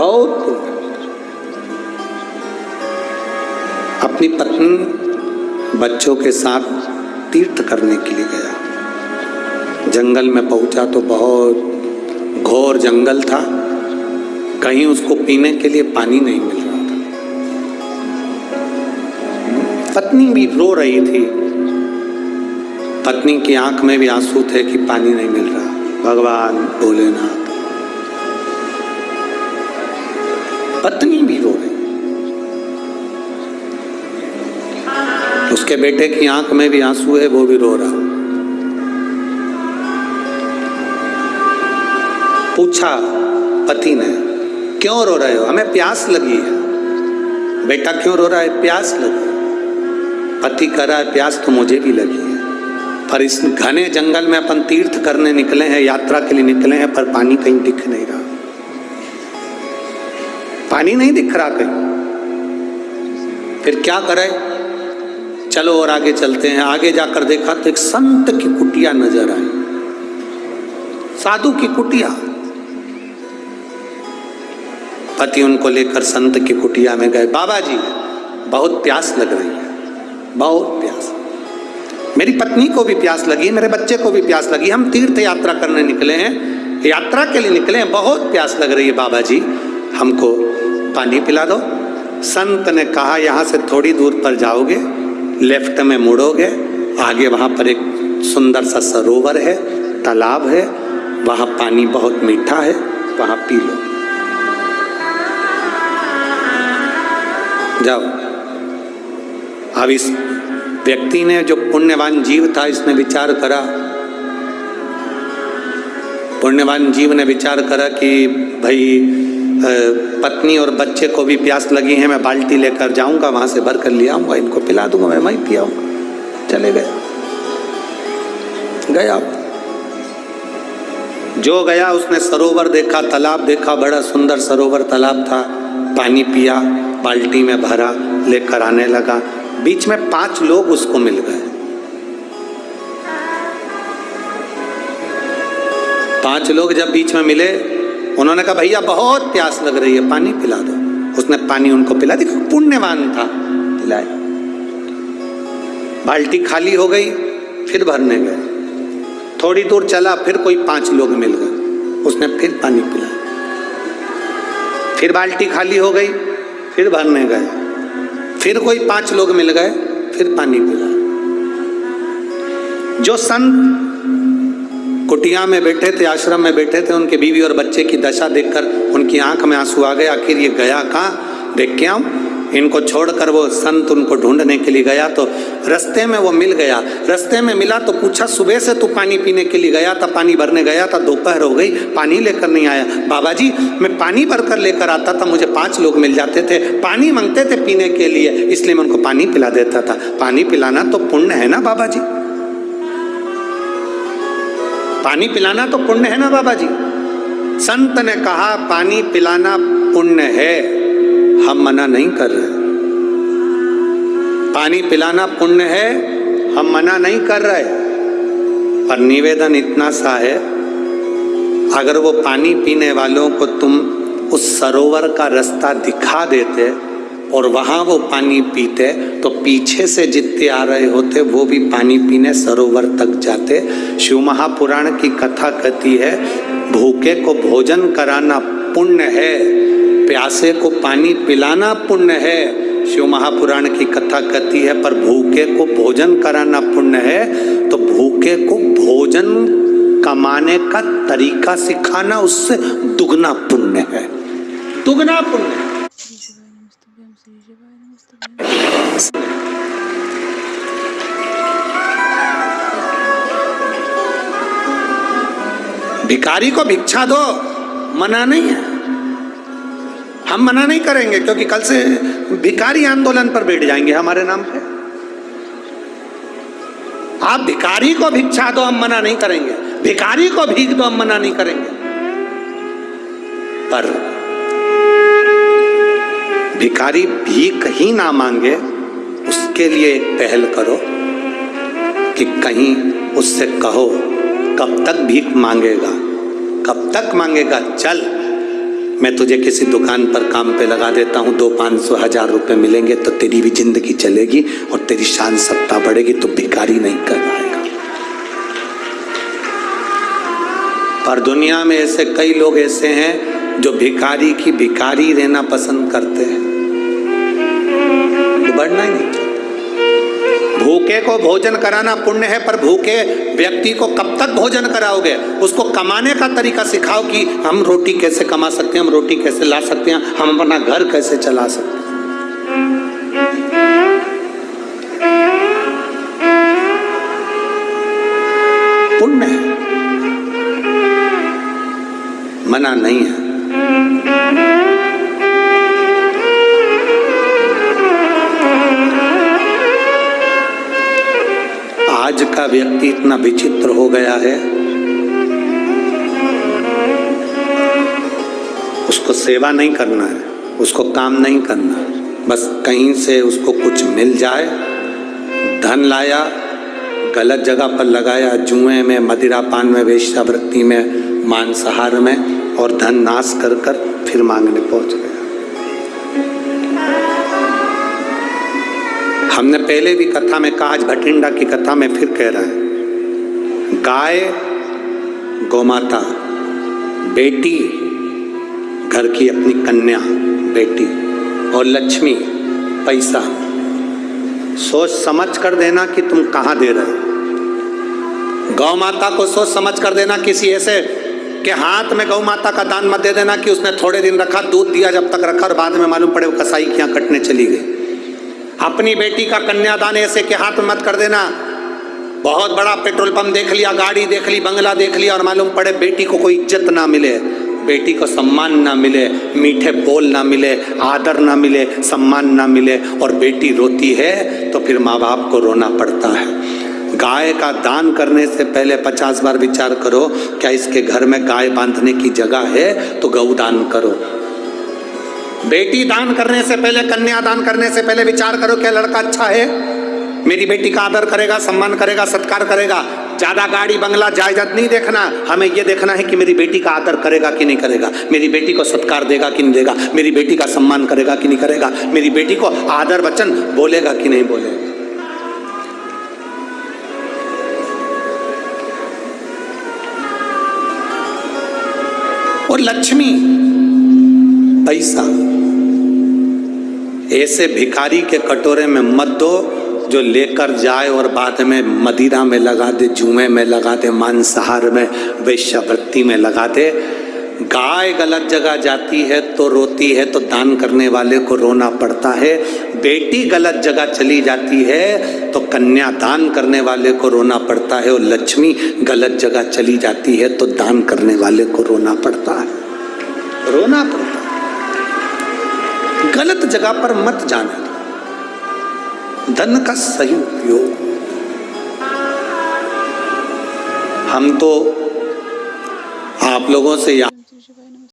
बहुत पुण्य। अपनी पत्नी बच्चों के साथ तीर्थ करने के लिए गया। जंगल में पहुंचा तो बहुत घोर जंगल था, कहीं उसको पीने के लिए पानी नहीं मिल रहा था। पत्नी भी रो रही थी, पत्नी की आंख में भी आंसू थे कि पानी नहीं मिल रहा। भगवान भोलेनाथ, पत्नी भी रो रही, उसके बेटे की आंख में भी आंसू है, वो भी रो रहा। पूछा पति ने, क्यों रो रहे हो? हमें प्यास लगी है। बेटा क्यों रो रहा है? प्यास लगी। पति कह रहा है प्यास तो मुझे भी लगी है, पर इस घने जंगल में अपन तीर्थ करने निकले हैं, यात्रा के लिए निकले हैं, पर पानी कहीं दिख नहीं रहा। पानी नहीं दिख रहा कहीं, फिर क्या करें? चलो और आगे चलते हैं। आगे जाकर देखा तो एक संत की कुटिया नजर आई, साधु की कुटिया। पति उनको लेकर संत की कुटिया में गए। बाबा जी, बहुत प्यास लग रही है, बहुत प्यास। मेरी पत्नी को भी प्यास लगी, मेरे बच्चे को भी प्यास लगी, हम तीर्थ यात्रा करने निकले हैं, यात्रा के लिए निकले हैं, बहुत प्यास लग रही है। बाबा जी, हमको पानी पिला दो। संत ने कहा, यहाँ से थोड़ी दूर पर जाओगे, लेफ्ट में मुड़ोगे, आगे वहाँ पर एक सुंदर सा सरोवर है, तालाब है, वहाँ पानी बहुत मीठा है, वहाँ पी लो। जाओ। अब इस व्यक्ति ने, जो पुण्यवान जीव था, इसने विचार करा, पुण्यवान जीव ने विचार करा कि भाई पत्नी और बच्चे को भी प्यास लगी है, मैं बाल्टी लेकर जाऊंगा, वहां से भर कर ले आऊंगा, इनको पिला दूंगा, मैं वहीं पियाऊंगा। चले गए। गया, जो गया उसने सरोवर देखा, तालाब देखा, बड़ा सुंदर सरोवर तालाब था। पानी पिया, बाल्टी में भरा, लेकर आने लगा। बीच में 5 लोग उसको मिल गए। 5 लोग जब बीच में मिले, उन्होंने कहा भैया बहुत प्यास लग रही है, पानी पिला दो। उसने पानी उनको पिला दी, पुण्यवान था, पिलाए। बाल्टी खाली हो गई, फिर भरने गए। थोड़ी दूर चला, फिर कोई 5 लोग मिल गए, उसने फिर पानी पिलाया। फिर बाल्टी खाली हो गई, फिर भरने गए, फिर कोई 5 लोग मिल गए, फिर पानी पिलाया। जो संत कुटिया में बैठे थे, आश्रम में बैठे थे, उनके बीवी और बच्चे की दशा देखकर उनकी आंख में आंसू आ गए। आखिर ये गया कहाँ, देख के आऊं। इनको छोड़कर वो संत उनको ढूंढने के लिए गया, तो रास्ते में वो मिल गया। रास्ते में मिला तो पूछा, सुबह से तू पानी पीने के लिए गया था, पानी भरने गया था, दोपहर हो गई, पानी लेकर नहीं आया। बाबा जी, मैं पानी भरकर लेकर आता था, मुझे 5 लोग मिल जाते थे, पानी मांगते थे पीने के लिए, इसलिए मैं उनको पानी पिला देता था। पानी पिलाना तो पुण्य है ना बाबा जी, पानी पिलाना तो पुण्य है ना बाबा जी। संत ने कहा पानी पिलाना पुण्य है, हम मना नहीं कर रहे। पानी पिलाना पुण्य है, हम मना नहीं कर रहे, पर निवेदन इतना सा है, अगर वो पानी पीने वालों को तुम उस सरोवर का रास्ता दिखा देते और वहां वो पानी पीते, तो पीछे से जितने आ रहे होते वो भी पानी पीने सरोवर तक जाते। शिव महापुराण की कथा कहती है, भूखे को भोजन कराना पुण्य है, प्यासे को पानी पिलाना पुण्य है। शिव महापुराण की कथा कहती है, पर भूखे को भोजन कराना पुण्य है, तो भूखे को भोजन कमाने का तरीका सिखाना उससे दुगना पुण्य है, दुगना पुण्य है। भिखारी को भिक्षा दो, मना नहीं है, हम मना नहीं करेंगे, क्योंकि कल से भिखारी आंदोलन पर बैठ जाएंगे हमारे नाम पे। आप भिखारी को भिक्षा दो, हम मना नहीं करेंगे, भिखारी को भीख दो, हम मना नहीं करेंगे, पर भिखारी भीख ही ना मांगे उसके लिए एक पहल करो कि कहीं उससे कहो, कब तक भीख मांगेगा, कब तक मांगेगा, चल मैं तुझे किसी दुकान पर काम पे लगा देता हूँ, 200-500-1000 रुपए मिलेंगे तो तेरी भी जिंदगी चलेगी और तेरी शान सत्ता बढ़ेगी, तो भिखारी नहीं कहलाएगा। पर दुनिया में ऐसे कई लोग ऐसे हैं जो भिखारी की भिखारी रहना पसंद करते हैं, तो बढ़ना ही नहीं। भूखे को भोजन कराना पुण्य है, पर भूखे व्यक्ति को कब तक भोजन कराओगे? उसको कमाने का तरीका सिखाओ कि हम रोटी कैसे कमा सकते हैं, हम रोटी कैसे ला सकते हैं, हम अपना घर कैसे चला सकते हैं। पुण्य है, मना नहीं है। आज का व्यक्ति इतना विचित्र हो गया है, उसको सेवा नहीं करना है, उसको काम नहीं करना है, बस कहीं से उसको कुछ मिल जाए, धन लाया, गलत जगह पर लगाया, जुए में, मदिरा पान में, वेश्यावृत्ति में, मांसाहार में, और धन नाश कर कर फिर मांगने पहुंच गया। हमने पहले भी कथा में कहा, आज भटिंडा की कथा में फिर कह रहा है, गाय गौमाता, बेटी घर की अपनी कन्या बेटी, और लक्ष्मी पैसा। सोच समझ कर देना कि तुम कहाँ दे रहे हो। गौ माता को सोच समझ कर देना, किसी ऐसे के हाथ में गौ माता का दान मत दे देना कि उसने थोड़े दिन रखा, दूध दिया जब तक रखा और बाद में मालूम पड़े वो कसाई के यहाँ कटने चली गई। अपनी बेटी का कन्यादान ऐसे के हाथ में मत कर देना। बहुत बड़ा पेट्रोल पंप देख लिया, गाड़ी देख ली, बंगला देख लिया और मालूम पड़े बेटी को कोई इज्जत ना मिले, बेटी को सम्मान ना मिले, मीठे बोल ना मिले, आदर ना मिले, सम्मान ना मिले, और बेटी रोती है तो फिर माँ बाप को रोना पड़ता है। गाय का दान करने से पहले 50 बार विचार करो, क्या इसके घर में गाय बांधने की जगह है तो गौ दान करो। बेटी दान करने से पहले, कन्या दान करने से पहले विचार करो, क्या लड़का अच्छा है, मेरी बेटी का आदर करेगा, सम्मान करेगा, सत्कार करेगा। ज्यादा गाड़ी बंगला जायदाद नहीं देखना, हमें यह देखना है कि मेरी बेटी का आदर करेगा कि नहीं करेगा, मेरी बेटी को सत्कार देगा कि नहीं देगा, मेरी बेटी का सम्मान करेगा कि नहीं करेगा, मेरी बेटी को आदर वचन बोलेगा कि नहीं बोलेगा। और लक्ष्मी पैसा, ऐसे भिखारी के कटोरे में मत दो जो लेकर जाए और बाद में मदिरा में लगा दे, जुए में लगा दे, मांसाहार में, वेश्यावृत्ति में लगा दे। गाय गलत जगह जाती है तो रोती है तो दान करने वाले को रोना पड़ता है, बेटी गलत जगह चली जाती है तो कन्या दान करने वाले को रोना पड़ता है, और लक्ष्मी गलत जगह चली जाती है तो दान करने वाले को रोना पड़ता है, रोना पड़ता है। गलत जगह पर मत जाने दो, धन का सही उपयोग। हम तो आप लोगों से